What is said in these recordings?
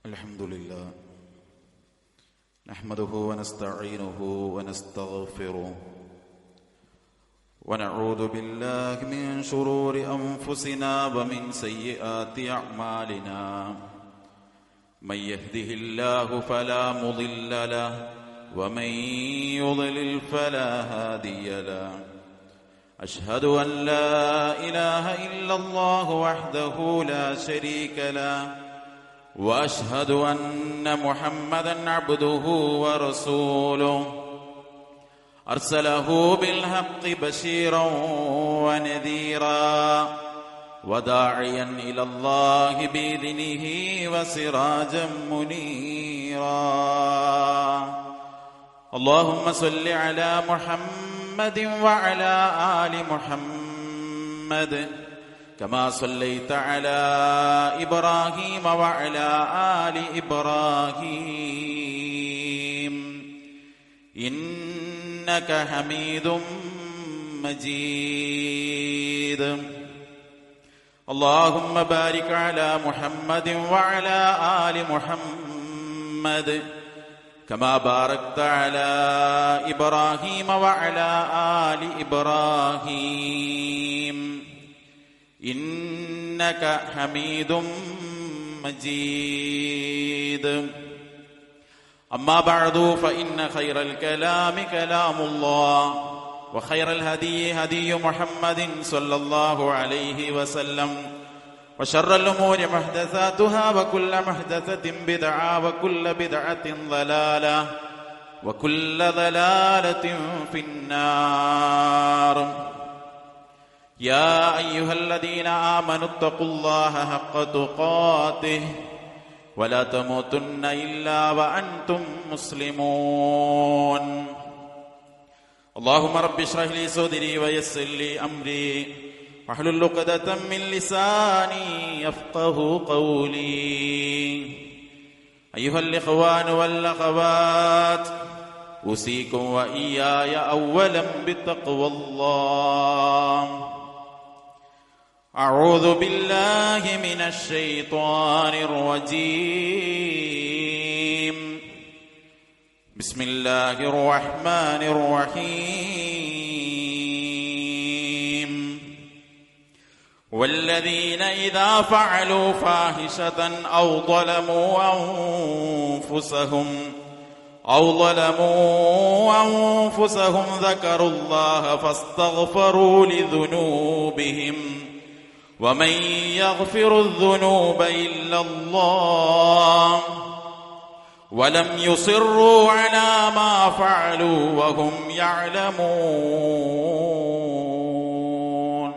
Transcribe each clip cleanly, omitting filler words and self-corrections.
Alhamdulillah, nahmaduhu wa nasta'inuhu wa nastaghfiruh wa na'udhu billahi min shururi anfusina wa min sayyiati a'malina. Man yahdihillahu fala mudilla lahu wa man yudlil fala hadiya lahu. Ashhadu an la ilaha illallah wahdahu la sharika lahu wa ashhadu anna Muhammadan abduhu wa rasuluh arsalahu bil haqqi bashiran wa nadhira wa da'iyan ila Allah bi idhnihi wa sirajan munira. Allahumma salli ala Muhammadin wa ala ali Muhammad كما صليت على إبراهيم وعلى آل إبراهيم إنك حميد مجيد. اللهم بارك على محمد وعلى آل محمد كما باركت على إبراهيم وعلى آل إبراهيم إنك حميد مجيد. أما بعد فإن خير الكلام كلام الله وخير الهدي هدي محمد صلى الله عليه وسلم وشر الأمور محدثاتها وكل محدثة بدعة وكل بدعة ضلالة وكل ضلالة في النار. يا أيها الذين آمنوا اتقوا الله حق تقاته ولا تموتن إلا وأنتم مسلمون. اللهم رب اشرح لي صدري ويسر لي أمري واحلل عقدة من لساني يفقهوا قولي. أيها الإخوان والأخوات، أوصيكم وإياي أولا بتقوى الله. أعوذ بالله من الشيطان الرجيم. بسم الله الرحمن الرحيم. والذين إذا فعلوا فاحشة أو ظلموا أنفسهم ذكروا الله فاستغفروا لذنوبهم ومن يغفر الذنوب إلا الله ولم يصروا على ما فعلوا وهم يعلمون.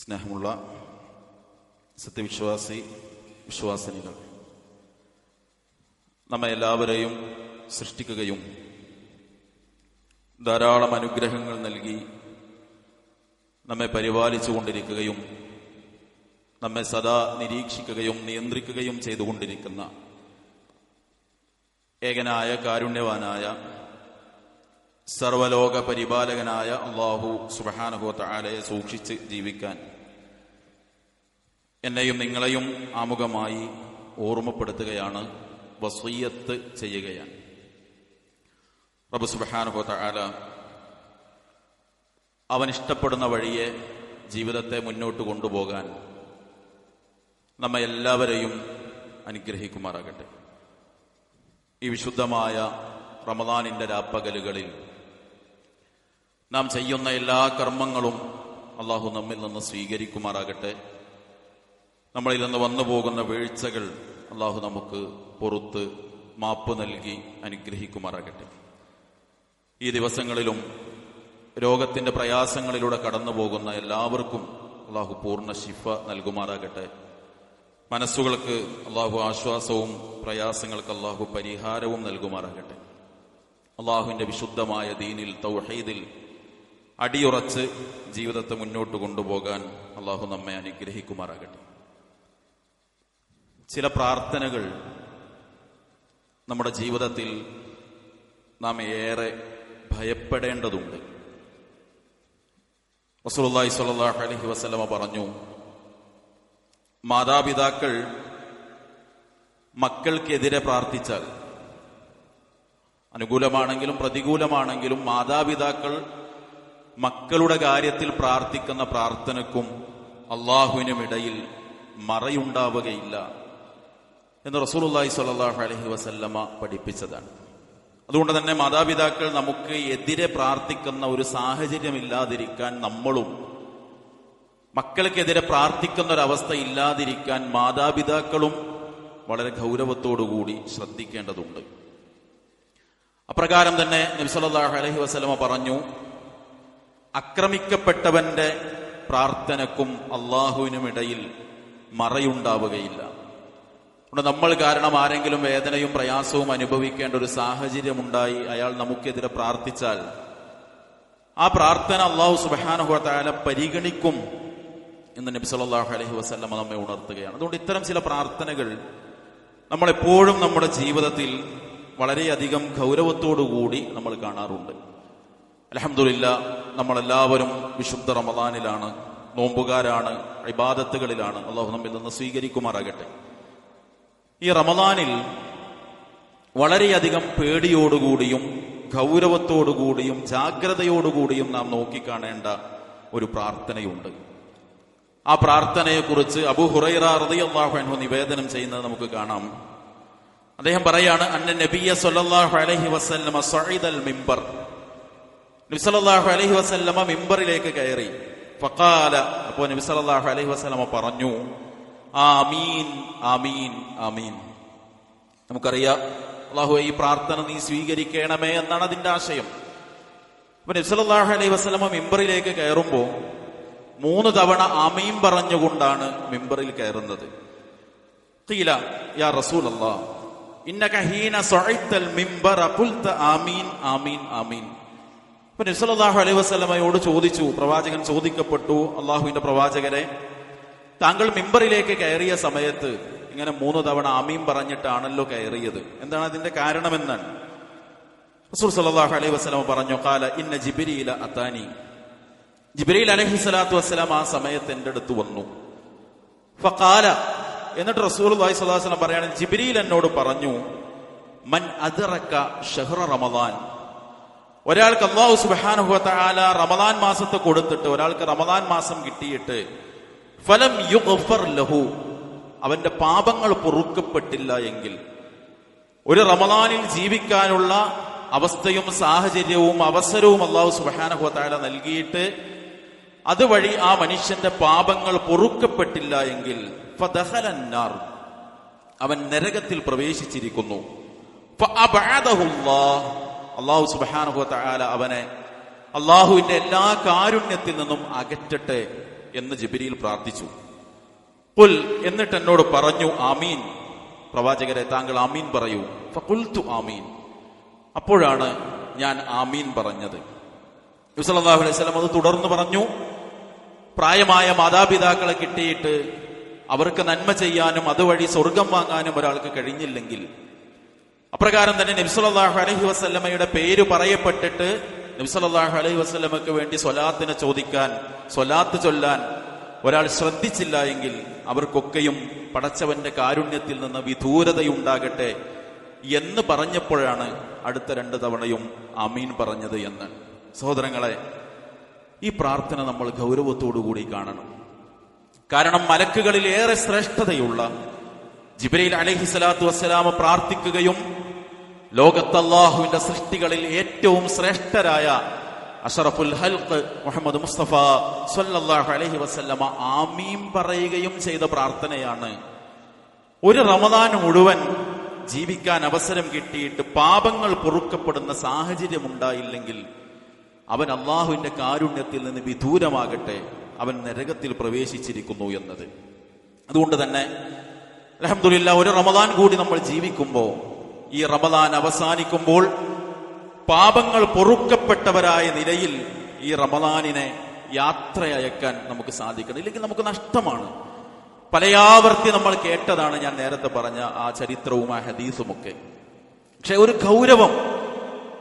സ്നേഹമുള്ള വിശ്വാസിനികൾ, നമ്മെ എല്ലാവരെയും സൃഷ്ടിക്കുകയും ധാരാളം അനുഗ്രഹങ്ങൾ നൽകി നമ്മെ പരിപാലിച്ചു കൊണ്ടിരിക്കുകയും നമ്മെ സദാ നിരീക്ഷിക്കുകയും നിയന്ത്രിക്കുകയും ചെയ്തുകൊണ്ടിരിക്കുന്ന ഏകനായ കാരുണ്യവാനായ സർവലോക പരിപാലകനായ അല്ലാഹു സുബ്ഹാനഹു വ തആലയെ സൂക്ഷിച്ച് ജീവിക്കാൻ എന്നെയും നിങ്ങളെയും ആമുഖമായി ഓർമ്മപ്പെടുത്തുകയാണ്, വസിയ്യത്ത് ചെയ്യുകയാണ്. റബ്ബ് സുബ്ഹാനഹു വ തആല അവൻ ഇഷ്ടപ്പെടുന്ന വഴിയെ ജീവിതത്തെ മുന്നോട്ട് കൊണ്ടുപോകാൻ നമ്മെ എല്ലാവരെയും അനുഗ്രഹിക്കുമാറാകട്ടെ. ഈ വിശുദ്ധമായ റമദാനിന്റെ രാപ്പകലുകളിൽ നാം ചെയ്യുന്ന എല്ലാ കർമ്മങ്ങളും അല്ലാഹു നമ്മിൽ നിന്ന് സ്വീകരിക്കുമാറാകട്ടെ. നമ്മളിൽ നിന്ന് വന്നു പോകുന്ന വീഴ്ചകൾ അല്ലാഹു നമുക്ക് പുറത്ത് മാപ്പ് നൽകി അനുഗ്രഹിക്കുമാറാകട്ടെ. ഈ ദിവസങ്ങളിലും രോഗത്തിന്റെ പ്രയാസങ്ങളിലൂടെ കടന്നു പോകുന്ന എല്ലാവർക്കും അല്ലാഹു പൂർണ്ണ ശിഫ നൽകുമാറാകട്ടെ. മനസ്സുകൾക്ക് അല്ലാഹു ആശ്വാസവും പ്രയാസങ്ങൾക്ക് അല്ലാഹു പരിഹാരവും നൽകുമാറാകട്ടെ. അല്ലാഹുവിന്റെ വിശുദ്ധമായ ദീനിൽ തൗഹീദിൽ അടിയുറച്ച് ജീവിതത്തെ മുന്നോട്ട് കൊണ്ടുപോകാൻ അല്ലാഹു നമ്മെ അനുഗ്രഹിക്കുമാറാകട്ടെ. ചില പ്രാർത്ഥനകൾ നമ്മുടെ ജീവിതത്തിൽ നാം ഏറെ ഭയപ്പെടേണ്ടതുണ്ട്. റസൂലുള്ളാഹി സ്വല്ലല്ലാഹു അലൈഹി വസല്ലമ പറഞ്ഞു, മാതാപിതാക്കൾ മക്കൾക്കെതിരെ പ്രാർത്ഥിച്ചാൽ, അനുകൂലമാണെങ്കിലും പ്രതികൂലമാണെങ്കിലും മാതാപിതാക്കൾ മക്കളുടെ കാര്യത്തിൽ പ്രാർത്ഥിക്കുന്ന പ്രാർത്ഥനയ്ക്കും അള്ളാഹുവിനും ഇടയിൽ മറയുണ്ടാവുകയില്ല എന്ന് റസൂലുള്ളാഹി സ്വല്ലല്ലാഹു അലൈഹി വസല്ലമ പഠിപ്പിച്ചതാണ്. അതുകൊണ്ട് തന്നെ മാതാപിതാക്കൾ നമുക്ക് എതിരെ പ്രാർത്ഥിക്കുന്ന ഒരു സാഹചര്യം ഇല്ലാതിരിക്കാൻ നമ്മളും, മക്കൾക്കെതിരെ പ്രാർത്ഥിക്കുന്ന ഒരവസ്ഥ ഇല്ലാതിരിക്കാൻ മാതാപിതാക്കളും വളരെ ഗൗരവത്തോടുകൂടി ശ്രദ്ധിക്കേണ്ടതുണ്ട്. അപ്രകാരം തന്നെ നബി സല്ലല്ലാഹു അലൈഹി വസല്ലമ പറഞ്ഞു, ആക്രമിക്കപ്പെട്ടവന്റെ പ്രാർത്ഥനക്കും അള്ളാഹുവിനും ഇടയിൽ മറയുണ്ടാവുകയില്ല. അതുകൊണ്ട് നമ്മൾ കാരണം ആരെങ്കിലും വേദനയും പ്രയാസവും അനുഭവിക്കേണ്ട ഒരു സാഹചര്യമുണ്ടായി അയാൾ നമുക്കെതിരെ പ്രാർത്ഥിച്ചാൽ ആ പ്രാർത്ഥന അള്ളാഹു സുബ്ഹാനഹു വ തആല പരിഗണിക്കും എന്ന് നബി സല്ലല്ലാഹു അലൈഹി വസല്ലമ നമ്മെ ഉണർത്തുകയാണ്. അതുകൊണ്ട് ഇത്തരം ചില പ്രാർത്ഥനകൾ നമ്മളെപ്പോഴും നമ്മുടെ ജീവിതത്തിൽ വളരെയധികം ഗൗരവത്തോടുകൂടി നമ്മൾ കാണാറുണ്ട്. അൽഹംദുലില്ലാഹ്, നമ്മളെല്ലാവരും വിശുദ്ധ റമദാനിലാണ്, നോമ്പുകാരാണ്, ഇബാദത്തുകളിലാണ്. അള്ളാഹു നമ്മിൽ നിന്ന് സ്വീകരിക്കുമാറാകട്ടെ. ഈ റമദാനിൽ വളരെയധികം പേടിയോടുകൂടിയും ഗൗരവത്തോടുകൂടിയും ജാഗ്രതയോടുകൂടിയും നാം നോക്കിക്കാണേണ്ട ഒരു പ്രാർത്ഥനയുണ്ട്. ആ പ്രാർത്ഥനയെക്കുറിച്ച് അബൂ ഹുറൈറ റളിയല്ലാഹു അൻഹു നിവേദനം ചെയ്യുന്നത് നമുക്ക് കാണാം. അദ്ദേഹം പറയാണ്, അന്ന നബിയ സ്വല്ലല്ലാഹു അലൈഹി വസല്ലമ സഅദൽ മിമ്പർ, നബി സല്ലല്ലാഹു അലൈഹി വസല്ലമ മിമ്പറിലേക്ക് കയറി. ഫഖാല, അപ്പോൾ നബി സല്ലല്ലാഹു അലൈഹി വസല്ലമ പറഞ്ഞു, ആമീൻ ആമീൻ ആമീൻ. നമുക്കറിയാം, അല്ലാഹുവേ ഈ പ്രാർത്ഥന നീ സ്വീകരിക്കണമേ എന്നാണ് അതിന്റെ ആശയം. അപ്പൊ നബി സല്ലല്ലാഹു അലൈഹി വസല്ലമ മിമ്പറിലേക്ക് കയറുമ്പോൾ 3 തവണ ആമീൻ പറഞ്ഞുകൊണ്ടാണ് മിമ്പറിൽ കയറുന്നത്. ഖീല യാ റസൂലല്ലാഹ് ഇന്നക ഹീന സഅയ്തൽ മിമ്പറ ഖുൽത ആമീൻ ആമീൻ ആമീൻ. അപ്പൊ നബി സല്ലല്ലാഹു അലൈഹി വസല്ലമയോട് ചോദിച്ചു, പ്രവാചകൻ ചോദിക്കപ്പെട്ടു, അള്ളാഹുവിന്റെ പ്രവാചകരെ, താങ്കൾ മിമ്പറിലേക്ക് കയറിയ സമയത്ത് ഇങ്ങനെ 3 തവണ ആമീൻ പറഞ്ഞിട്ടാണല്ലോ കയറിയത്, എന്താണ് അതിന്റെ കാരണമെന്നാണ്. റസൂൽ സല്ലല്ലാഹു അലൈഹി വസല്ലമ പറഞ്ഞു, ഖാല ഇന്ന ജിബ്രീല അതാനി, ജിബ്രീൽ അലൈഹിസ്സലാത്തു വസ്സലാം ആ സമയത്ത് എന്റെ അടുത്ത് വന്നു. ഫഖാല, എന്നിട്ട് റസൂലുള്ളാഹി സ്വല്ലല്ലാഹു അലൈഹി വസല്ലം പറയാണ്, ജിബ്രീൽ എന്നോട് പറഞ്ഞു, മൻ അദ്റക ശഹ്റ റമളാൻ, ഒരാൾക്ക് അല്ലാഹു സുബ്ഹാനഹു വ തആല റമളാൻ മാസത്തെ കൊടുത്തിട്ട്, ഒരാൾക്ക് റമളാൻ മാസം കിട്ടിയിട്ട് ഫലം യുഗ്ഫർ ലഹു, അവന്റെ പാപങ്ങൾ പൊറുക്കപ്പെട്ടില്ല എങ്കിൽ, ഒരു റമളാനിൽ ജീവിക്കാനുള്ള അവസ്ഥയും സാഹചര്യവും അവസരവും അല്ലാഹു സുബ്ഹാനഹു വ തആല നൽകിയിട്ട് അതുവഴി ആ മനുഷ്യന്റെ പാപങ്ങൾ പൊറുക്കപ്പെട്ടില്ല എങ്കിൽ ഫദഖലൻ നാർ, അവൻ നരകത്തിൽ പ്രവേശിച്ചിരിക്കുന്നു. ഫഅബഅദഹുല്ലാഹ്, അല്ലാഹു സുബ്ഹാനഹു വ തആല അവനെ അല്ലാഹുവിന്റെ എല്ലാ കാരുണ്യത്തിൽ നിന്നും അകറ്റട്ടെ എന്ന് ജിബ്രീൽ പ്രാർത്ഥിച്ചു. ഖുൽ, എന്നിട്ട് എന്നോട് പറഞ്ഞു, ആമീൻ, പ്രവാചകരെ താങ്കൾ ആമീൻ പറയൂ. ഫഖുൽതു ആമീൻ, അപ്പോഴാണ് ഞാൻ ആമീൻ പറഞ്ഞത്. നബി സല്ലല്ലാഹു അലൈഹി വസല്ലം അത് തുടർന്ന് പറഞ്ഞു, പ്രായമായ മാതാപിതാക്കളെ കിട്ടിയിട്ട് അവർക്ക് നന്മ ചെയ്യാനും അതുവഴി സ്വർഗം വാങ്ങാനും ഒരാൾക്ക് കഴിഞ്ഞില്ലെങ്കിൽ, അപ്രകാരം തന്നെ നബി സല്ലല്ലാഹു അലൈഹി വസല്ലമയുടെ പേര് പറയപ്പെട്ടിട്ട് നബി സല്ലല്ലാഹു അലൈഹി വസല്ലമക്ക് വേണ്ടി സ്വലാത്തിനെ ചോദിക്കാൻ, സ്വലാത്ത് ചൊല്ലാൻ ഒരാൾ ശ്രദ്ധിച്ചില്ല എങ്കിൽ അവർക്കൊക്കെയും പടച്ചവന്റെ കാരുണ്യത്തിൽ നിന്ന് വിദൂരതയുണ്ടാകട്ടെ എന്ന് പറഞ്ഞപ്പോഴാണ് അടുത്ത 2 തവണയും ആമീൻ പറഞ്ഞത് എന്ന്. സഹോദരങ്ങളെ, ഈ പ്രാർത്ഥന നമ്മൾ ഗൗരവത്തോടുകൂടി കാണണം. കാരണം മലക്കുകളിൽ ഏറെ ശ്രേഷ്ഠതയുള്ള ജിബ്രീൽ അലൈഹിസ്സലാത്തു വസ്സലാം പ്രാർത്ഥിക്കുകയും ലോകത്ത് അല്ലാഹുവിന്റെ സൃഷ്ടികളിൽ ഏറ്റവും ശ്രേഷ്ഠരായ അഷ്റഫുൽ ഹൽഖ് മുഹമ്മദ് മുസ്തഫ സ്വല്ലല്ലാഹു അലൈഹി വസല്ലമ ആമീൻ പറയുകയും ചെയ്ത പ്രാർത്ഥനയാണ്. ഒരു റമദാൻ മുഴുവൻ ജീവിക്കാൻ അവസരം കിട്ടിയിട്ട് പാപങ്ങൾ പൊറുക്കപ്പെടുന്ന സാഹചര്യം ഉണ്ടായില്ലെങ്കിൽ അവൻ അള്ളാഹുവിന്റെ കാരുണ്യത്തിൽ നിന്ന് വിദൂരമാകട്ടെ, അവൻ നരകത്തിൽ പ്രവേശിച്ചിരിക്കുന്നു എന്നത്. അതുകൊണ്ട് തന്നെ അൽഹംദുലില്ലാഹ്, ഒരു റമദാൻ കൂടി നമ്മൾ ജീവിക്കുമ്പോൾ, ഈ റമദാൻ അവസാനിക്കുമ്പോൾ പാപങ്ങൾ പൊറുക്കപ്പെട്ടവരായ നിലയിൽ ഈ റമദാനിനെ യാത്ര അയക്കാൻ നമുക്ക് സാധിക്കണം. ഇല്ലെങ്കിൽ നമുക്ക് നഷ്ടമാണ്. പലയാവർത്തി നമ്മൾ കേട്ടതാണ് ഞാൻ നേരത്തെ പറഞ്ഞ ആ ചരിത്രവും ആ ഹദീസുമൊക്കെ. പക്ഷെ ഒരു ഗൗരവം,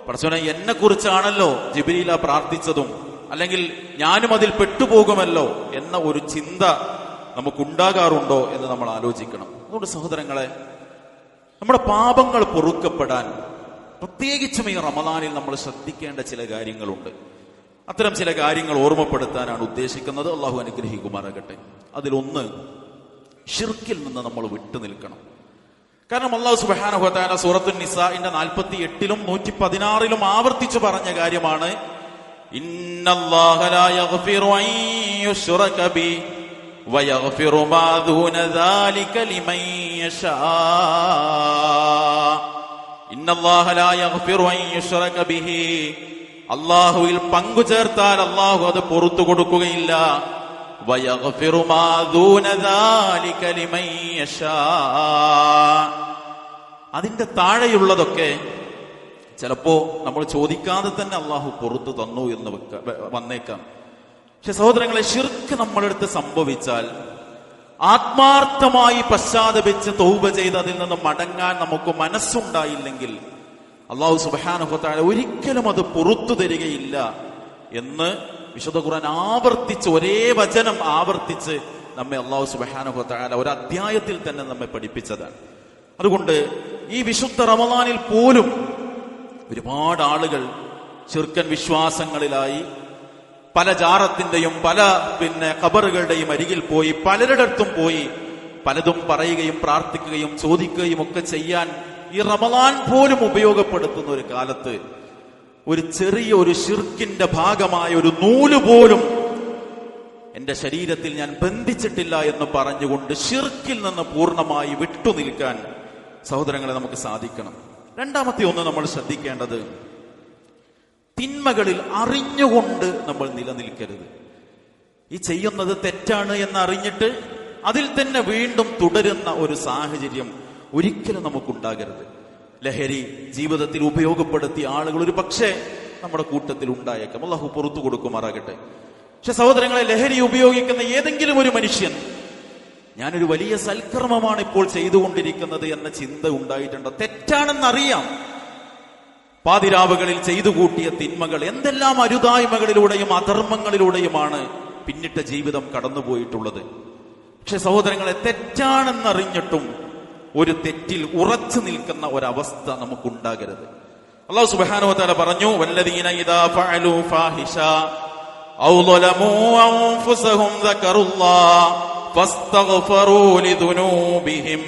പടച്ചോനെ എന്നെ കുറിച്ചാണല്ലോ ജിബ്രീല പ്രാർത്ഥിച്ചതും, അല്ലെങ്കിൽ ഞാനും അതിൽ പെട്ടുപോകുമല്ലോ എന്ന ഒരു ചിന്ത നമുക്കുണ്ടാകാറുണ്ടോ എന്ന് നമ്മൾ ആലോചിക്കണം. അതുകൊണ്ട് സഹോദരങ്ങളെ, നമ്മുടെ പാപങ്ങൾ പൊറുക്കപ്പെടാൻ പ്രത്യേകിച്ചും ഈ റമദാനിൽ നമ്മൾ ശ്രദ്ധിക്കേണ്ട ചില കാര്യങ്ങളുണ്ട്. അത്തരം ചില കാര്യങ്ങൾ ഓർമ്മപ്പെടുത്താനാണ് ഉദ്ദേശിക്കുന്നത്. അള്ളാഹു അനുഗ്രഹിക്കുമാറാകട്ടെ. അതിലൊന്ന്, ഷിർക്കിൽ നിന്ന് നമ്മൾ വിട്ടുനിൽക്കണം. കാരണം അള്ളാഹു സുബ്ഹാനഹു വ തആല സൂറത്തുൻ നിസാഇന്റെ 48-ലും 116-ലും ആവർത്തിച്ചു പറഞ്ഞ കാര്യമാണ്, ഇന്നല്ലാഹ ലാ യഗ്ഫിറു അൻ യുശ്റക ബി വയഗ്ഫിറു മാ ദൂന ദാലിക ലിമൻ യശാ. ഇന്നല്ലാഹ ലാ യഗ്ഫിറു അൻ യുശ്റക ബിഹി, അല്ലാഹുവിൽ പങ്കു ചേർത്താൽ അല്ലാഹു അത് പുറത്തു കൊടുക്കുകയില്ല. വയഗ്ഫിറു മാ ദൂന ദാലിക ലിമൻ യശാ, അതിന്റെ താഴെയുള്ളതൊക്കെ ചിലപ്പോ നമ്മൾ ചോദിക്കാതെ തന്നെ അള്ളാഹു പുറത്തു തന്നു എന്ന് വന്നേക്കാം. പക്ഷെ സഹോദരങ്ങളെ, ശിർക്ക് നമ്മളെടുത്ത് സംഭവിച്ചാൽ ആത്മാർത്ഥമായി പശ്ചാത്തപിച്ച് തൗബ ചെയ്ത് അതിൽ നിന്ന് മടങ്ങാൻ നമുക്ക് മനസ്സുണ്ടായില്ലെങ്കിൽ അള്ളാഹു സുബ്ഹാനഹു വ തആല ഒരിക്കലും അത് പുറത്തു തരികയില്ല എന്ന് വിശുദ്ധ ഖുർആൻ ആവർത്തിച്ച്, ഒരേ വചനം ആവർത്തിച്ച് നമ്മെ അള്ളാഹു സുബ്ഹാനഹു വ തആല ഒരു അധ്യായത്തിൽ തന്നെ നമ്മെ പഠിപ്പിച്ചതാണ്. അതുകൊണ്ട് ഈ വിശുദ്ധ റമദാനിൽ പോലും ഒരുപാട് ആളുകൾ ശിർക്കൻ വിശ്വാസങ്ങളിലായി പല ജാറത്തിന്റെയും പല ഖബറുകളുടെയും അരികിൽ പോയി പലരിടത്തും പോയി പലതും പറയുകയും പ്രാർത്ഥിക്കുകയും ചോദിക്കുകയും ഒക്കെ ചെയ്യാൻ ഈ റമദാൻ പോലും ഉപയോഗപ്പെടുത്തുന്ന ഒരു കാലത്ത് ഒരു ചെറിയ ഒരു ശിർക്കിന്റെ ഭാഗമായ ഒരു നൂല് പോലും എന്റെ ശരീരത്തിൽ ഞാൻ ബന്ധിച്ചിട്ടില്ല എന്ന് പറഞ്ഞുകൊണ്ട് ശിർക്കിൽ നിന്ന് പൂർണ്ണമായി വിട്ടുനിൽക്കാൻ സഹോദരങ്ങളെ നമുക്ക് സാധിക്കണം. രണ്ടാമത്തെ ഒന്ന് നമ്മൾ ശ്രദ്ധിക്കേണ്ടത്, തിന്മകളിൽ അറിഞ്ഞുകൊണ്ട് നമ്മൾ നിലനിൽക്കരുത്. ഈ ചെയ്യുന്നത് തെറ്റാണ് എന്ന് അറിഞ്ഞിട്ട് അതിൽ തന്നെ വീണ്ടും തുടരുന്ന ഒരു സാഹചര്യം ഒരിക്കലും നമുക്കുണ്ടാകരുത്. ലഹരി ജീവിതത്തിൽ ഉപയോഗപ്പെടുത്തിയ ആളുകൾ ഒരു പക്ഷേ നമ്മുടെ കൂട്ടത്തിൽ ഉണ്ടായേക്കാം. അല്ലാഹു പുറത്തു കൊടുക്കുമാറാകട്ടെ. പക്ഷെ സഹോദരങ്ങളെ, ലഹരി ഉപയോഗിക്കുന്ന ഏതെങ്കിലും ഒരു മനുഷ്യൻ ഞാനൊരു വലിയ സൽക്കർമ്മമാണ് ഇപ്പോൾ ചെയ്തുകൊണ്ടിരിക്കുന്നത് എന്ന ചിന്ത ഉണ്ടായിട്ടുണ്ടോ? തെറ്റാണെന്നറിയാം. പാതിരാവുകളിൽ ചെയ്തു കൂട്ടിയ തിന്മകൾ, എന്തെല്ലാം അരുതായ്മകളിലൂടെയും അധർമ്മങ്ങളിലൂടെയുമാണ് പിന്നിട്ട ജീവിതം കടന്നുപോയിട്ടുള്ളത്. പക്ഷെ സഹോദരങ്ങളെ, തെറ്റാണെന്നറിഞ്ഞിട്ടും ഒരു തെറ്റിൽ ഉറച്ചു നിൽക്കുന്ന ഒരവസ്ഥ നമുക്കുണ്ടാകരുത്. അല്ലാഹു സുബ്ഹാനഹു വ തആല പറഞ്ഞു, വല്ലദീന ഇദാ ഫഅലൂ ഫാഹിഷ ഔ ളലമൂ അൻഫുസഹും ദക്കറുല്ലാഹ ഫസ്തഗ്ഫറൂ ലിദുനൂബിഹിം.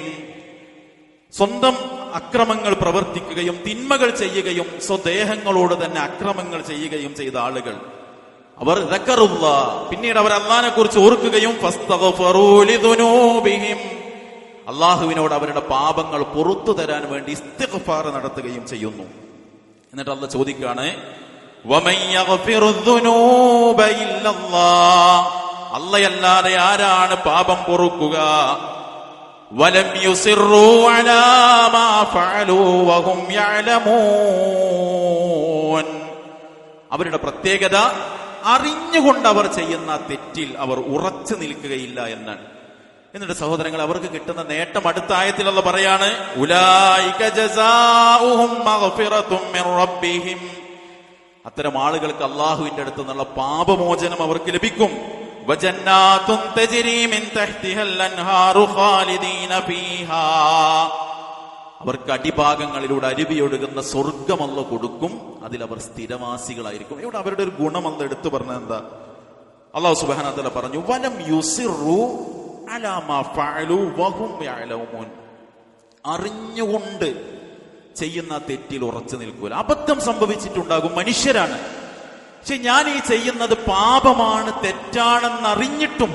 സ്വന്തം അക്രമങ്ങൾ പ്രവർത്തിക്കുകയും തിന്മകൾ ചെയ്യുകയും സ്വദേഹങ്ങളോട് തന്നെ അക്രമങ്ങൾ ചെയ്യുകയും ചെയ്ത ആളുകൾ, അവർ ദക്കറുല്ലാഹ്, പിന്നീട് അവർ അല്ലാഹുവിനെ കുറിച്ച് ഓർക്കുകയും ഫസ്തഗ്ഫറൂ ലിദുനൂബിഹിം, അള്ളാഹുവിനോട് അവരുടെ പാപങ്ങൾ പുറത്തു തരാൻ വേണ്ടി ഇസ്തിഗ്ഫാർ നടത്തുകയും ചെയ്യുന്നു. എന്നിട്ട് അല്ലാഹ് ചോദിക്കാണ്, വമൻ യഗ്ഫിറുദ്ദുനൂബ ഇല്ലല്ലാഹ്, അല്ലാഹയല്ലാതെ ആരാണ് പാപം പൊറുക്കുക? വലം യുസിറൂ അലാ മാ ഫഅലൂ വഹും യഅലമൂൻ. അവരുടെ പ്രത്യേകത, അറിഞ്ഞുകൊണ്ട് അവർ ചെയ്യുന്ന തെറ്റിൽ അവർ ഉറച്ചു നിൽക്കുകയില്ല എന്നാണ്. എന്നിട്ട് സഹോദരങ്ങൾ, അവർക്ക് കിട്ടുന്ന നേട്ടം അടുത്ത ആയത്തിൽ അല്ലാഹ് പറയാണ്, ഉലൈക ജസാഉഹും മഗ്ഫിറത്തും മിർ റബ്ബിഹിം. അത്തരം ആളുകൾക്ക് അല്ലാഹുവിന്റെ അടുത്ത് നിന്നുള്ള പാപമോചനം അവർക്ക് ലഭിക്കും. വജന്നാതുൻ തജ്രി മിൻ തഹ്തിഹൽ അൻഹാറു ഖാലിദീന ഫീഹാ. അവർക്ക് അടിഭാഗങ്ങളിലൂടെ അരുവിയൊഴുകുന്ന സ്വർഗ്ഗം അല്ലാഹ് കൊടുക്കും, അതിൽ അവർ സ്ഥിരവാസികളായിരിക്കും. ഇവിടെ അവരുടെ ഒരു ഗുണം അല്ലാഹ് എടുത്തു പറഞ്ഞത് എന്താ? അല്ലാഹു സുബ്ഹാനഹു വ തആല പറഞ്ഞു, വലം യുസിറു അലാ മാ ഫഅലൂ വഹും യഅലമൂൻ. അറിഞ്ഞുകൊണ്ട് ചെയ്യുന്ന തെറ്റിൽ ഉറച്ചു നിൽക്കൂല. അബദ്ധം സംഭവിച്ചിട്ടുണ്ടാകും, മനുഷ്യരാണ്. പക്ഷെ ഞാൻ ഈ ചെയ്യുന്നത് പാപമാണ്, തെറ്റാണെന്നറിഞ്ഞിട്ടും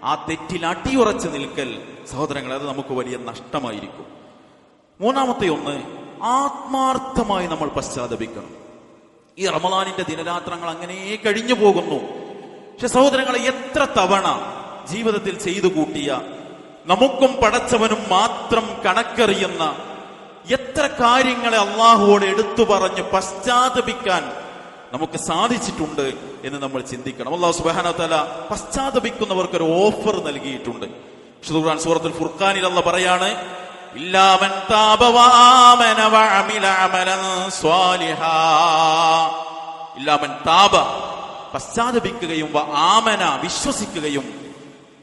ആ തെറ്റിൽ അടിയുറച്ചു നിൽക്കൽ, സഹോദരങ്ങളെ, അത് നമുക്ക് വലിയ നഷ്ടമായിരിക്കും. മൂന്നാമത്തെ ഒന്ന്, ആത്മാർത്ഥമായി നമ്മൾ പശ്ചാത്തപിക്കണം. ഈ റമദാനിന്റെ ദിനരാത്രങ്ങൾ അങ്ങനെ കഴിഞ്ഞു പോകുന്നു. പക്ഷെ സഹോദരങ്ങളെ, എത്ര തവണ ജീവിതത്തിൽ ചെയ്തു കൂട്ടിയ, നമുക്കും പടച്ചവനും മാത്രം കണക്കറിയുന്ന എത്ര കാര്യങ്ങളെ അള്ളാഹുവോട് എടുത്തു പറഞ്ഞ് പശ്ചാത്തപിക്കാൻ നമുക്ക് സാധിച്ചിട്ടുണ്ട് എന്ന് നമ്മൾ ചിന്തിക്കണം. അല്ലാഹു സുബ്ഹാനഹു വ തആല പശ്ചാത്തപിക്കുന്നവർക്ക് ഒരു ഓഫർ നൽകിയിട്ടുണ്ട്. ഖുർആൻ സൂറത്തുൽ ഫുർഖാനിൽ അല്ലാഹ് പറയാണ്, ഇല്ലാ മൻ താബ വആമന വഅമില അമലൻ സ്വാലിഹാ. ഇല്ലാ മൻ താബ, പശ്ചാത്തപിക്കുകയും വആമന, വിശ്വസിക്കുകയും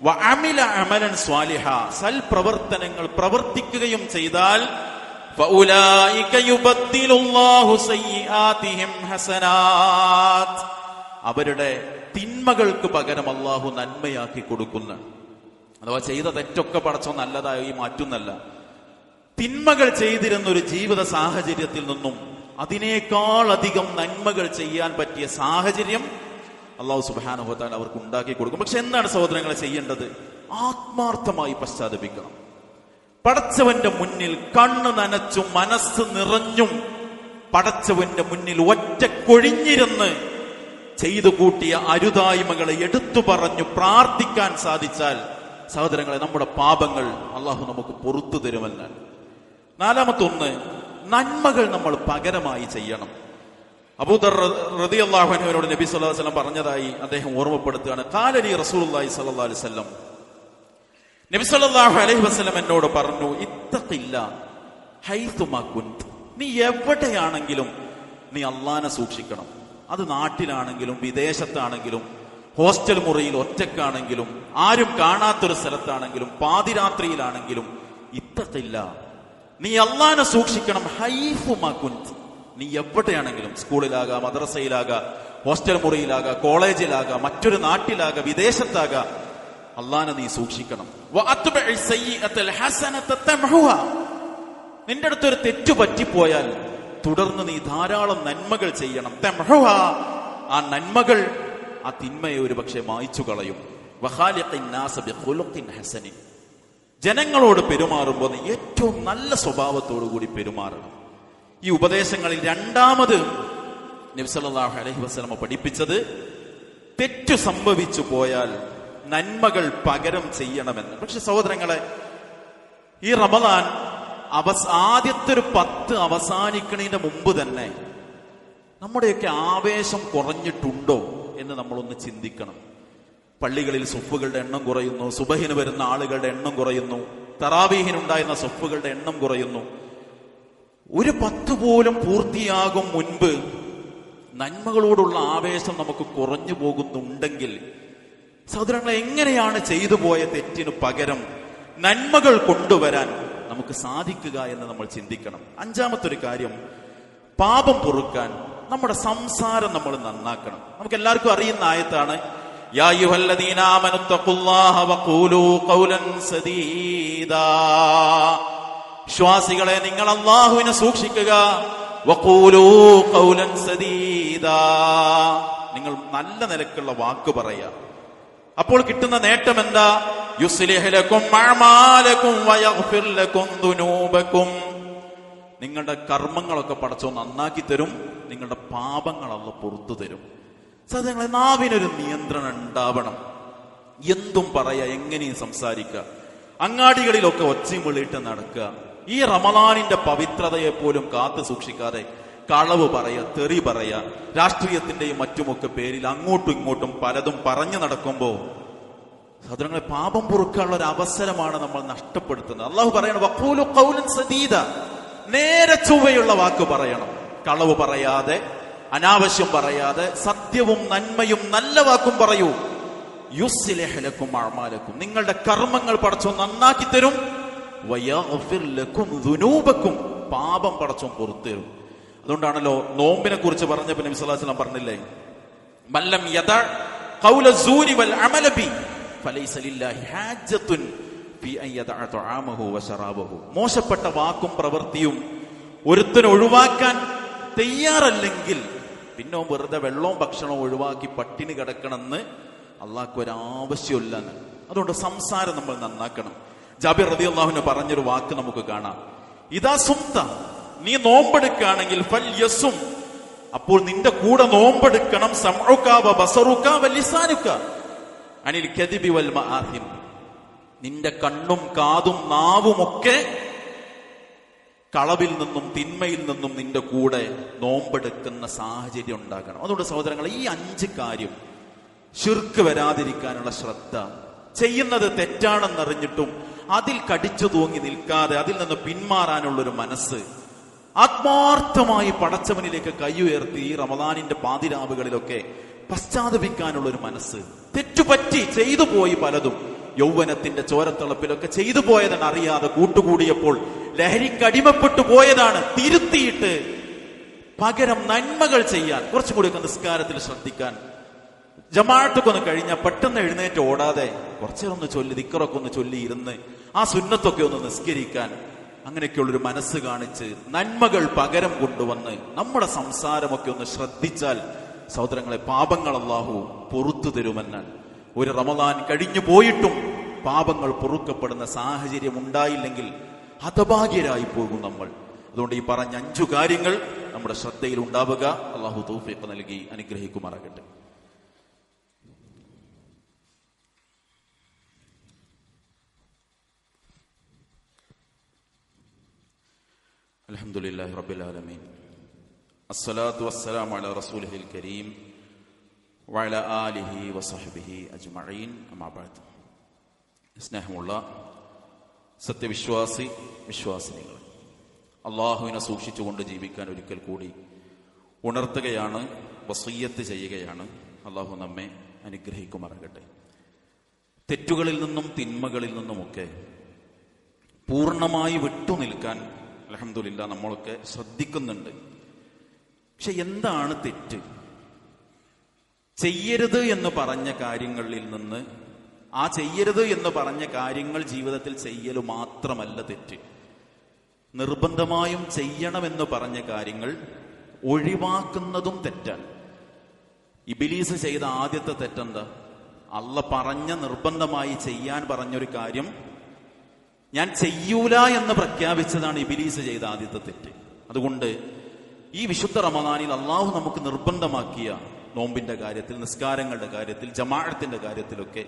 വഅമില അമലൻ സ്വാലിഹാ, സൽപ്രവർത്തനങ്ങൾ പ്രവർത്തിക്കുകയും ചെയ്താൽ ഫഉലൈക യുബദ്ദിലുല്ലാഹു സയ്യിആതിഹിം ഹസനാത്. അവരുടെ തിന്മകൾക്ക് പകരം അള്ളാഹു നന്മയാക്കി കൊടുക്കുന്ന, അഥവാ ചെയ്ത തെറ്റൊക്കെ പടച്ചോ നല്ലതായി മാറ്റുന്നല്ല, തിന്മകൾ ചെയ്തിരുന്ന ഒരു ജീവിത സാഹചര്യത്തിൽ നിന്നും അതിനേക്കാൾ അധികം നന്മകൾ ചെയ്യാൻ പറ്റിയ സാഹചര്യം അള്ളാഹു സുബ്ഹാനഹു വ തആല അവർക്ക് ഉണ്ടാക്കി കൊടുക്കും. പക്ഷെ എന്താണ് സഹോദരങ്ങളെ ചെയ്യേണ്ടത്? ആത്മാർത്ഥമായി പശ്ചാത്തപിക്കണം. പടച്ചവന്റെ മുന്നിൽ കണ്ണ് നനച്ചും മനസ്സ് നിറഞ്ഞും പടച്ചവന്റെ മുന്നിൽ ഒറ്റക്കൊഴിഞ്ഞിരുന്ന് ചെയ്തു കൂട്ടിയ അരുതായ്മകളെ എടുത്തു പറഞ്ഞു പ്രാർത്ഥിക്കാൻ സാധിച്ചാൽ സഹോദരങ്ങളെ, നമ്മുടെ പാപങ്ങൾ അള്ളാഹു നമുക്ക് പുറത്തു തരുമെന്നാണ്. നാലാമത്തെ ഒന്ന്, നന്മകൾ നമ്മൾ പകരമായി ചെയ്യണം. അബൂദർ റളിയല്ലാഹു അൻഹുവിനോട് നബി സല്ലല്ലാഹു അലൈഹി വസല്ലം പറഞ്ഞതായി അദ്ദേഹം ഓർമ്മപ്പെടുത്തുകയാണ്. ഖാലലി റസൂലുള്ളാഹി സ്വല്ലല്ലാഹു അലൈഹി വസല്ലം, നബി സല്ലല്ലാഹു അലൈഹി വസല്ലം എന്നോട് പറഞ്ഞു, ഇത്തഖില്ലാ ഹൈതുമാ കുന്ത്. നീ എവിടെയാണെങ്കിലും നീ അള്ളാനെ സൂക്ഷിക്കണം. അത് നാട്ടിലാണെങ്കിലും വിദേശത്താണെങ്കിലും ഹോസ്റ്റൽ മുറിയിൽ ഒറ്റക്കാണെങ്കിലും ആരും കാണാത്തൊരു സ്ഥലത്താണെങ്കിലും പാതിരാത്രിയിലാണെങ്കിലും ഇത്തഖില്ലാ, നീ അള്ളാനെ സൂക്ഷിക്കണം. ഹൈതുമാ കുന്ത്, നീ എവിടെയാണെങ്കിലും, സ്കൂളിലാകാം, മദ്രസയിലാകാം, ഹോസ്റ്റൽ മുറിയിലാകാം, കോളേജിലാകാം, മറ്റൊരു നാട്ടിലാകാം, വിദേശത്താകാം, അള്ളാനെ നീ സൂക്ഷിക്കണം. നിന്റെ അടുത്തൊരു തെറ്റു പറ്റിപ്പോയാൽ തുടർന്ന് നീ ധാരാളം നന്മകൾ ചെയ്യണം. ആ നന്മകൾ ആ തിന്മയെ ഒരു പക്ഷെ മായ്ച്ചു കളയും. ജനങ്ങളോട് പെരുമാറുമ്പോൾ നീ ഏറ്റവും നല്ല സ്വഭാവത്തോടു കൂടി പെരുമാറണം. ഈ ഉപദേശങ്ങളിൽ രണ്ടാമത് നബി സല്ലല്ലാഹു അലൈഹി വസല്ലം പഠിപ്പിച്ചത് തെറ്റു സംഭവിച്ചു പോയാൽ നന്മകൾ പകരം ചെയ്യണമെന്ന്. പക്ഷെ സഹോദരങ്ങളെ, ഈ റമദാൻ ആദ്യത്തെ ഒരു 10 അവസാനിക്കണതിന്റെ മുമ്പ് തന്നെ നമ്മുടെയൊക്കെ ആവേശം കുറഞ്ഞിട്ടുണ്ടോ എന്ന് നമ്മളൊന്ന് ചിന്തിക്കണം. പള്ളികളിൽ സുഫുകളുടെ എണ്ണം കുറയുന്നു, സുബഹിന് വരുന്ന ആളുകളുടെ എണ്ണം കുറയുന്നു, തറാവീഹിനുണ്ടായിരുന്ന സുഫുകളുടെ എണ്ണം കുറയുന്നു. ഒരു 10 പോലും പൂർത്തിയാകും മുൻപ് നന്മകളോടുള്ള ആവേശം നമുക്ക് കുറഞ്ഞു പോകുന്നുണ്ടെങ്കിൽ സഹോദരങ്ങളെ, എങ്ങനെയാണ് ചെയ്തു പോയ തെറ്റിന് പകരം നന്മകൾ കൊണ്ടുവരാൻ നമുക്ക് സാധിക്കുക എന്ന് നമ്മൾ ചിന്തിക്കണം. അഞ്ചാമത്തെ ഒരു കാര്യം, പാപം പൊറുക്കാൻ നമ്മുടെ സംസാരം നമ്മൾ നന്നാക്കണം. നമുക്ക് എല്ലാവർക്കും അറിയുന്ന ആയത്താണ്, യാ അയ്യുഹല്ലദീന ആമനു തഖുല്ലാഹ വഖൂലൂ ഖൗലൻ സദീദാ. വിശ്വാസികളെ, നിങ്ങൾ അല്ലാഹുവിനെ സൂക്ഷിക്കുക. വഖൂലൂ ഖൗലൻ സദീദാ, നിങ്ങൾ നല്ല നിലക്കുള്ള വാക്ക് പറയുക. അപ്പോൾ കിട്ടുന്ന നേട്ടം എന്താ? യുസ്ലിഹ് ലക്കും അഅമാലക്കും വയഗ്ഫിർ ലക്കും ദുനൂബക്കും. നിങ്ങളുടെ കർമ്മങ്ങളൊക്കെ പടച്ചോ നന്നാക്കി തരും, നിങ്ങളുടെ പാപങ്ങൾ അല്ലാഹു പുറത്തു തരും. സഹോദരങ്ങളെ, നാവിനൊരു നിയന്ത്രണം ഉണ്ടാവണം. എന്തും പറയാ, എങ്ങനെയും സംസാരിക്കുക, അങ്ങാടികളിലൊക്കെ ഒച്ചയും വിളിയിട്ട് നടക്കുക. ഈ റമളാനിന്റെ പവിത്രതയെ പോലും കാത്തു സൂക്ഷിക്കാതെ കളവ് പറയാ, തെറി പറയാ, രാഷ്ട്രീയത്തിന്റെയും മറ്റുമൊക്കെ പേരിൽ അങ്ങോട്ടും ഇങ്ങോട്ടും പലതും പറഞ്ഞു നടക്കുമ്പോ സഹോദരങ്ങളെ, പാപം പൊറുക്കാനുള്ള ഒരു അവസരമാണ് നമ്മൾ നഷ്ടപ്പെടുത്തുന്നത്. അള്ളാഹു പറയണം, വഖൂലു ഖൗലൻ സദീദ, നേരെ ചൊവ്വയുള്ള വാക്ക് പറയണം. കളവ് പറയാതെ, അനാവശ്യം പറയാതെ, സത്യവും നന്മയും നല്ല വാക്കും പറയൂ. യുസ്ലിഹ് ലക്കും അഅമാലക്കും, നിങ്ങളുടെ കർമ്മങ്ങൾ പടച്ചോ നന്നാക്കി തരും. വയഗ്ഫിർ ലക്കും ദുനൂബക്കും, പാപം പടച്ചോ പുറത്തു തരും. അതുകൊണ്ടാണല്ലോ നോമ്പിനെ കുറിച്ച് പറഞ്ഞപ്പോൾ നബി സല്ലല്ലാഹു അലൈഹി വസല്ലം പറഞ്ഞില്ലേ, മല്ലം യദ ഖൗല സൂരി വൽ അമല ബി ഫലൈസ ലില്ലാഹി ഹാജത്തുൻ ഫി അൻ യദഅ തആമഹു വശറാബഹു. മോശപ്പെട്ട വാക്കും പ്രവൃത്തിയും ഒരുത്തൻ ഒഴിവാക്കാൻ തയ്യാറല്ലെങ്കിൽ പിന്നെ വെറുതെ വെള്ളവും ഭക്ഷണവും ഒഴിവാക്കി പട്ടിണി കിടക്കണമെന്ന് അള്ളാഹ്ക്ക് ഒരാവശ്യമില്ല. അതുകൊണ്ട് സംസാരം നമ്മൾ നന്നാക്കണം. ജാബിർ റളിയല്ലാഹു അൻഹു പറഞ്ഞൊരു വാക്ക് നമുക്ക് കാണാം, ഇദാ സുംത, നീ നോമ്പെടുക്കുകയാണെങ്കിൽ ഫൽ യസും, അപ്പോൾ നിന്റെ കൂടെ നോമ്പെടുക്കണം. സമഉക വ ബസറുക വ ലിസാനുക അനിൽ കദിബി വൽ മആഹിം, നിന്റെ കണ്ണും കാതും നാവുമൊക്കെ കളവിൽ നിന്നും തിന്മയിൽ നിന്നും നിന്റെ കൂടെ നോമ്പെടുക്കുന്ന സാഹചര്യം ഉണ്ടാക്കണം. അതുകൊണ്ട് സഹോദരങ്ങളെ, ഈ 5 കാര്യം ശിർക്ക് വരാതിരിക്കാനുള്ള ശ്രദ്ധ, ചെയ്യുന്നത് തെറ്റാണെന്നറിഞ്ഞിട്ടും അതിൽ കടിച്ചു തൂങ്ങി നിൽക്കാതെ അതിൽ നിന്ന് പിന്മാറാനുള്ളൊരു മനസ്സ്, ആത്മാർത്ഥമായി പടച്ചവനിലേക്ക് കൈയുയർത്തി ഈ റമദാനിന്റെ പാതിരാവുകളിലൊക്കെ പശ്ചാത്തപിക്കാനുള്ളൊരു മനസ്സ്. തെറ്റുപറ്റി ചെയ്തു പോയി പലതും, യൗവനത്തിന്റെ ചോരത്തിളപ്പിലൊക്കെ ചെയ്തു പോയതെന്ന് അറിയാതെ കൂട്ടുകൂടിയപ്പോൾ ലഹരിക്കടിമപ്പെട്ടു പോയതാണ്. തിരുത്തിയിട്ട് പകരം നന്മകൾ ചെയ്യാൻ, കുറച്ചും കൂടിയൊക്കെ നിസ്കാരത്തിൽ ശ്രദ്ധിക്കാൻ, ജമാഅത്തൊക്കെ ഒന്ന് കഴിഞ്ഞാൽ പെട്ടെന്ന് എഴുന്നേറ്റ് ഓടാതെ കുറച്ചേരൊന്ന് ചൊല്ലി ദിക്റൊക്കെ ഒന്ന് ചൊല്ലി ഇരുന്ന് ആ സുന്നത്തൊക്കെ ഒന്ന് നിസ്കരിക്കാൻ, അങ്ങനെയൊക്കെയുള്ളൊരു മനസ്സ് കാണിച്ച് നന്മകൾ പകരം കൊണ്ടുവന്ന് നമ്മുടെ സംസാരമൊക്കെ ഒന്ന് ശ്രദ്ധിച്ചാൽ സഹോദരങ്ങളെ, പാപങ്ങൾ അല്ലാഹു പൊറുത്തു തരുമെന്നാൽ. ഒരു റമദാൻ കഴിഞ്ഞു പോയിട്ടും പാപങ്ങൾ പൊറുക്കപ്പെടുന്ന സാഹചര്യം ഉണ്ടായില്ലെങ്കിൽ ഹതഭാഗ്യരായി പോകും നമ്മൾ. അതുകൊണ്ട് ഈ പറഞ്ഞ 5 കാര്യങ്ങൾ നമ്മുടെ ശ്രദ്ധയിൽ ഉണ്ടാവുക. അല്ലാഹു തൗഫീഖ് നൽകി അനുഗ്രഹിക്കുമാറാകട്ടെ. അൽഹംദുലില്ലാഹി റബ്ബിൽ ആലമീൻ. അസ്സലാത്തു വസ്സലാമു അലാ റസൂലിഹിൽ കരീം വഅലാ ആലിഹി വസഹ്ബിഹി അജ്മഈൻ. അമ്മാ ബഅദ്. സ്നേഹമുള്ള സത്യവിശ്വാസി വിശ്വാസിനികൾ, അള്ളാഹുവിനെ സൂക്ഷിച്ചുകൊണ്ട് ജീവിക്കാൻ ഒരിക്കൽ കൂടി ഉണർത്തുകയാണ്, വസിയ്യത്ത് ചെയ്യുകയാണ്. അള്ളാഹു നമ്മെ അനുഗ്രഹിക്കുമാറാകട്ടെ. തെറ്റുകളിൽ നിന്നും തിന്മകളിൽ നിന്നുമൊക്കെ പൂർണ്ണമായി വിട്ടുനിൽക്കാൻ അൽഹംദുലില്ലാഹ് നമ്മളൊക്കെ ശ്രദ്ധിക്കുന്നുണ്ട്. പക്ഷെ എന്താണ് തെറ്റ്? ചെയ്യരുത് എന്ന് പറഞ്ഞ കാര്യങ്ങളിൽ നിന്ന് ആ ചെയ്യരുത് എന്ന് പറഞ്ഞ കാര്യങ്ങൾ ജീവിതത്തിൽ ചെയ്യൽ മാത്രമല്ല തെറ്റ്. നിർബന്ധമായും ചെയ്യണമെന്ന് പറഞ്ഞ കാര്യങ്ങൾ ഒഴിവാക്കുന്നതും തെറ്റാണ്. ഇബ്ലീസ് ചെയ്ത ആദ്യത്തെ തെറ്റെന്താ? അള്ളാഹ് പറഞ്ഞ നിർബന്ധമായി ചെയ്യാൻ പറഞ്ഞൊരു കാര്യം ഞാൻ ചെയ്യൂല എന്ന് പ്രഖ്യാപിച്ചതാണ് ഇബ്ലീസ് ചെയ്ത ആദ്യത്തെ തെറ്റ്. അതുകൊണ്ട് ഈ വിശുദ്ധ റമദാനിൽ അള്ളാഹു നമുക്ക് നിർബന്ധമാക്കിയ നോമ്പിന്റെ കാര്യത്തിൽ, നിസ്കാരങ്ങളുടെ കാര്യത്തിൽ, ജമാഅത്തിന്റെ കാര്യത്തിലൊക്കെ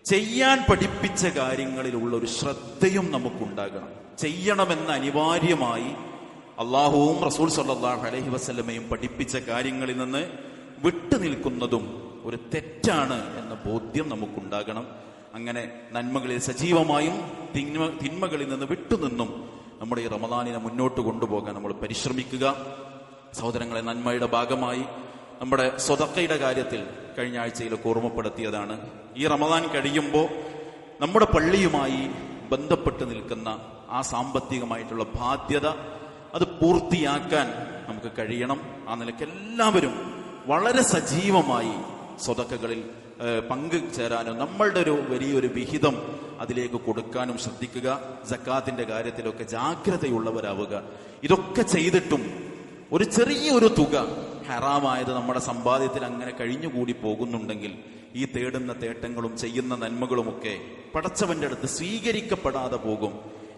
ചെയ്യാൻ പഠിപ്പിച്ച കാര്യങ്ങളിലുള്ള ഒരു ശ്രദ്ധയും നമുക്കുണ്ടാകണം. ചെയ്യണമെന്ന് അനിവാര്യമായി അള്ളാഹുവും റസൂൽ സല്ലല്ലാഹു അലൈഹി വസല്ലമയും പഠിപ്പിച്ച കാര്യങ്ങളിൽ നിന്ന് വിട്ടുനിൽക്കുന്നതും ഒരു തെറ്റാണ് എന്ന ബോധ്യം നമുക്കുണ്ടാകണം. അങ്ങനെ നന്മകളിൽ സജീവമായും തിന്മകളിൽ നിന്ന് വിട്ടുനിന്നും നമ്മുടെ ഈ റമദാനിനെ മുന്നോട്ട് കൊണ്ടുപോകാൻ നമ്മൾ പരിശ്രമിക്കുക. സഹോദരങ്ങളെ, നന്മയുടെ ഭാഗമായി നമ്മുടെ സ്വതക്കയുടെ കാര്യത്തിൽ കഴിഞ്ഞ ആഴ്ചയിലൊക്കെ ഓർമ്മപ്പെടുത്തിയതാണ്. ഈ റമദാൻ കഴിയുമ്പോൾ നമ്മുടെ പള്ളിയുമായി ബന്ധപ്പെട്ട് നിൽക്കുന്ന ആ സാമ്പത്തികമായിട്ടുള്ള ബാധ്യത അത് പൂർത്തിയാക്കാൻ നമുക്ക് കഴിയണം. ആ നിലയ്ക്ക് എല്ലാവരും വളരെ സജീവമായി സ്വതക്കകളിൽ പങ്കുചേരാനും നമ്മളുടെ ഒരു വലിയൊരു വിഹിതം അതിലേക്ക് കൊടുക്കാനും ശ്രദ്ധിക്കുക. സക്കാത്തിന്റെ കാര്യത്തിലൊക്കെ ജാഗ്രതയുള്ളവരാവുക. ഇതൊക്കെ ചെയ്തിട്ടും ഒരു ചെറിയൊരു തുക ഹറാമായത് നമ്മുടെ സമ്പാദ്യത്തിൽ അങ്ങനെ കഴിഞ്ഞുകൂടി പോകുന്നുണ്ടെങ്കിൽ ഈ തേടുന്ന തേട്ടങ്ങളും ചെയ്യുന്ന നന്മകളുമൊക്കെ പടച്ചവന്റെ അടുത്ത് സ്വീകരിക്കപ്പെടാതെ പോകും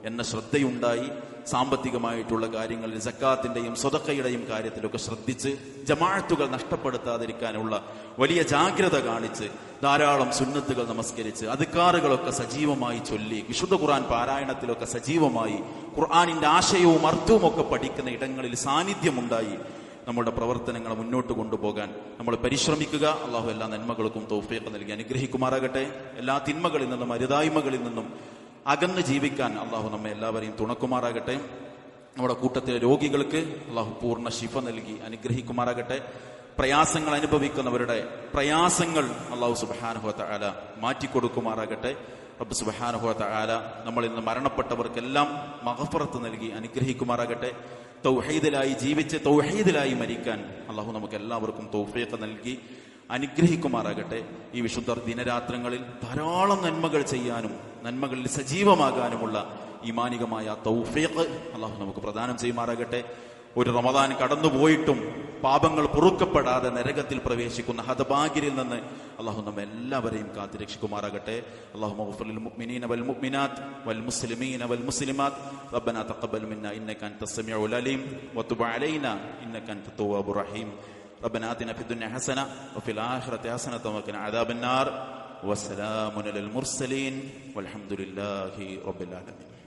എന്ന ശ്രദ്ധയുണ്ടായി സാമ്പത്തികമായിട്ടുള്ള കാര്യങ്ങളിൽ സക്കാത്തിന്റെയും സ്വതക്കയുടെയും കാര്യത്തിലൊക്കെ ശ്രദ്ധിച്ച് ജമാഅത്തുകൾ നഷ്ടപ്പെടുത്താതിരിക്കാനുള്ള വലിയ ജാഗ്രത കാണിച്ച് ധാരാളം സുന്നത്തുകൾ നമസ്കരിച്ച് അദ്കാറുകളൊക്കെ സജീവമായി ചൊല്ലി വിശുദ്ധ ഖുർആൻ പാരായണത്തിലൊക്കെ സജീവമായി ഖുർആനിന്റെ ആശയവും അർത്ഥവും ഒക്കെ പഠിക്കുന്ന ഇടങ്ങളിൽ സാന്നിധ്യമുണ്ടായി നമ്മുടെ പ്രവർത്തനങ്ങൾ മുന്നോട്ട് കൊണ്ടുപോകാൻ നമ്മൾ പരിശ്രമിക്കുക. അള്ളാഹു എല്ലാ നന്മകൾക്കും തൗഫീഖ് നൽകി അനുഗ്രഹിക്കുമാറാകട്ടെ. എല്ലാ തിന്മകളിൽ നിന്നും അരുതായ്മകളിൽ നിന്നും അകന്ന് ജീവിക്കാൻ അള്ളാഹു നമ്മെ എല്ലാവരെയും തുണക്കുമാറാകട്ടെ. നമ്മുടെ കൂട്ടത്തിലെ രോഗികൾക്ക് അള്ളാഹു പൂർണ്ണ ശിഫ നൽകി അനുഗ്രഹിക്കുമാറാകട്ടെ. പ്രയാസങ്ങൾ അനുഭവിക്കുന്നവരുടെ പ്രയാസങ്ങൾ അള്ളാഹു സുബ്ഹാനഹു വ തആല മാറ്റിക്കൊടുക്കുമാറാകട്ടെ. റബ്ബ് സുബ്ഹാനഹു വ തആല നമ്മളിൽ നിന്ന് മരണപ്പെട്ടവർക്കെല്ലാം മഗ്ഫിറത്ത് നൽകി അനുഗ്രഹിക്കുമാറാകട്ടെ. തൗഹീദിലായി ജീവിച്ച് തൗഹീദിലായി മരിക്കാൻ അള്ളാഹു നമുക്ക് എല്ലാവർക്കും തൗഫീഖ് നൽകി അനുഗ്രഹിക്കുമാറാകട്ടെ. ഈ വിശുദ്ധ ദിനരാത്രങ്ങളിൽ ധാരാളം നന്മകൾ ചെയ്യാനും നന്മകളിൽ സജീവമാകാനുമുള്ള ഈമാനികമായ തൗഫീഖ് അള്ളാഹു നമുക്ക് പ്രദാനം ചെയ്യുമാറാകട്ടെ. ഒരു റമദാൻ കടന്നുപോയിട്ടും പാപങ്ങൾ പൊറുക്കപ്പെടാതെ നരകത്തിൽ പ്രവേശിക്കുന്ന ഹതഭാഗ്യരിൽ നിന്ന് അള്ളാഹു നമ്മെ എല്ലാവരെയും കാത്തുരക്ഷിക്കുമാറാകട്ടെ. അല്ലാഹുമ്മ ഗ്ഫിർ ലിൽ മുഅ്മിനീന വൽ മുഅ്മിനാത്ത് വൽ മുസ്ലിമീന വൽ മുസ്ലിമാത്ത് റബ്ബനാ തഖബ്ബൽ മിന്നാ ഇന്നക അൻതസ് സമീഉൽ അലീം വതുബ് അലൈനാ ഇന്നക അൻതത് തവ്വാബുർ റഹീം. ربنا آتنا في الدنيا حسنة وفي الآخرة حسنة وقنا عذاب النار. وسلام على المرسلين والحمد لله رب العالمين.